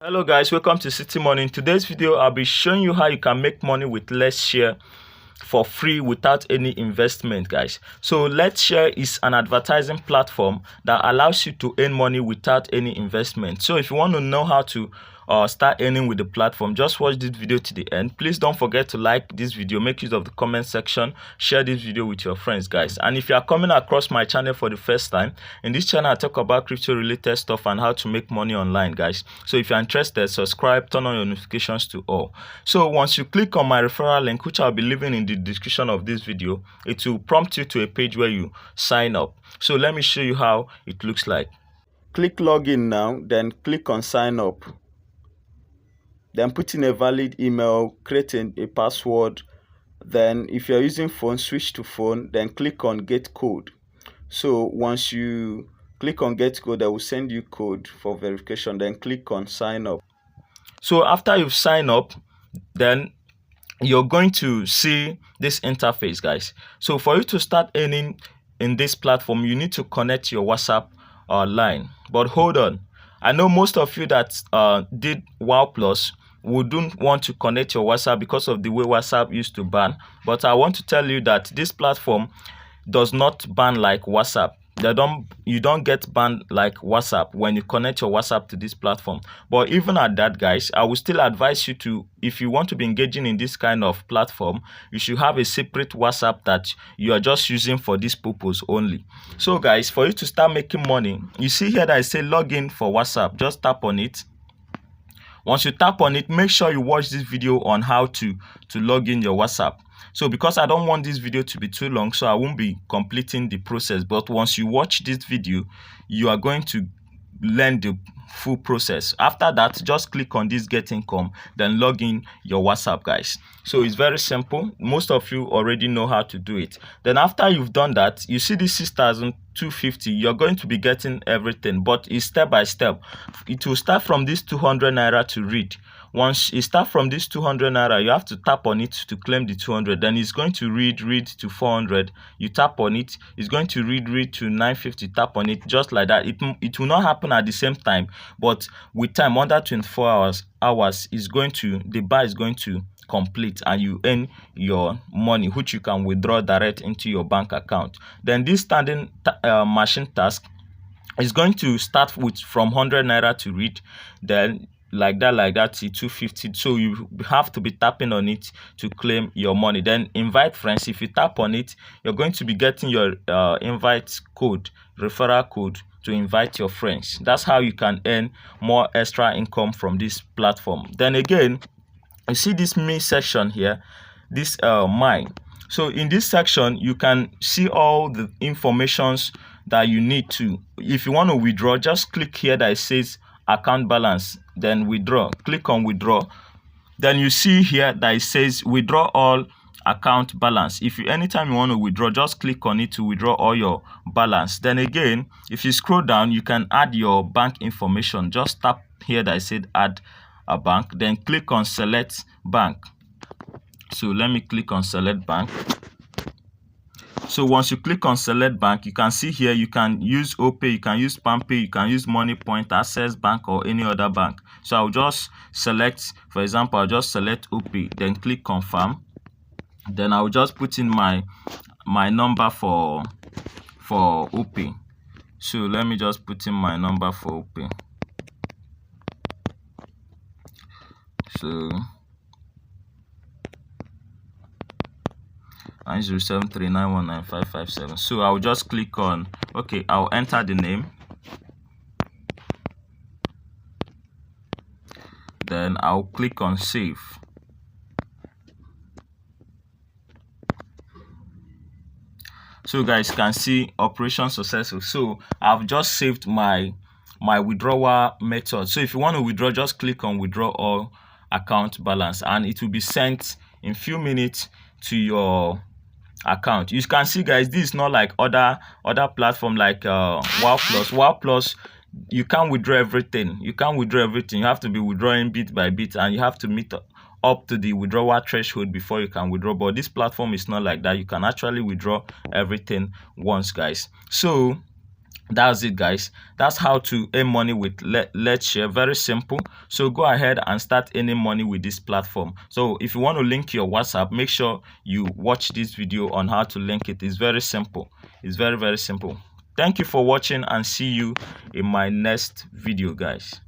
Hello guys, welcome to City Money. In today's video, I'll be showing you how you can make money with letsharé for free without any investment, guys. So letsharé is an advertising platform that allows you to earn money without any investment. So if you want to know how to start earning with the platform, just watch this video to the end. Please don't forget to like this video, make use of the comment section, share this video with your friends, guys. And if you are coming across my channel for the first time, in this channel I talk about crypto related stuff and how to make money online, guys. So if you're interested, subscribe, turn on your notifications to all. So once you click on my referral link, which I'll be leaving in the description of this video, it will prompt you to a page where you sign up. So let me show you how it looks like. Click login now, then click on sign up. Then put in a valid email, create a password. Then if you're using phone, switch to phone, then click on get code. So once you click on get code, I will send you code for verification. Then click on sign up. So after you've signed up, then you're going to see this interface, guys. So for you to start earning in this platform, you need to connect your WhatsApp line. But hold on, I know most of you that did Wow Plus wouldn't want to connect your WhatsApp because of the way WhatsApp used to ban. But I want to tell you that this platform does not ban like WhatsApp. You don't get banned like WhatsApp when you connect your WhatsApp to this platform. But even at that, guys, I will still advise you to, if you want to be engaging in this kind of platform, you should have a separate WhatsApp that you are just using for this purpose only. So guys, for you to start making money, you see here that I say login for WhatsApp. Just tap on it. Once you tap on it, make sure you watch this video on how to log in your WhatsApp. So because I don't want this video to be too long, so I won't be completing the process. But once you watch this video, you are going to learn the full process. After that, just click on this get income, then log in your WhatsApp, guys. So it's very simple. Most of you already know how to do it. Then after you've done that, you see this 6,250. You're going to be getting everything, but it's step by step. It will start from this 200 naira to read. Once you start from this 200 naira, you have to tap on it to claim the 200. Then it's going to read to 400. You tap on it, it's going to read to 950. Tap on it, just like that. It will not happen at the same time, but with time, under 24 hours is going to, the bar is going to complete and you earn your money, which you can withdraw direct into your bank account. Then this standing machine task is going to start with from 100 naira to read, then like that to 250. So you have to be tapping on it to claim your money. Then invite friends. If you tap on it, you're going to be getting your invite code, referral code, to invite your friends. That's how you can earn more extra income from this platform. Then again, you see this me section here, this mine. So in this section, you can see all the informations that you need to. If you want to withdraw, just click here that it says account balance, then withdraw. Click on withdraw. Then you see here that it says withdraw all account balance. If you anytime you want to withdraw, just click on it to withdraw all your balance. Then again, if you scroll down, you can add your bank information. Just tap here that I said add a bank, then click on select bank. So let me click on select bank. So once you click on select bank, you can see here you can use OPay, you can use PalmPay, you can use Money Point, Access Bank, or any other bank. So I'll just select, for example, I'll just select OPay, then click confirm. Then I'll just put in my number for OPay. So let me just put in my number for OPay. So 90739195557. So I'll just click on okay. I'll enter the name. Then I'll click on save. So guys can see operation successful. So I've just saved my withdrawal method. So if you want to withdraw, just click on withdraw all account balance and it will be sent in few minutes to your account. You can see, guys, this is not like other platform like Wow Plus. You can't withdraw everything. You have to be withdrawing bit by bit, and you have to meet up to the withdrawal threshold before you can withdraw. But this platform is not like that. You can actually withdraw everything once, guys. So That's it, guys. That's how to earn money with letsharé. Very simple. So go ahead and start earning money with this platform. So if you want to link your WhatsApp, make sure you watch this video on how to link it. It's very simple. It's very, very simple. Thank you for watching, and see you in my next video, guys.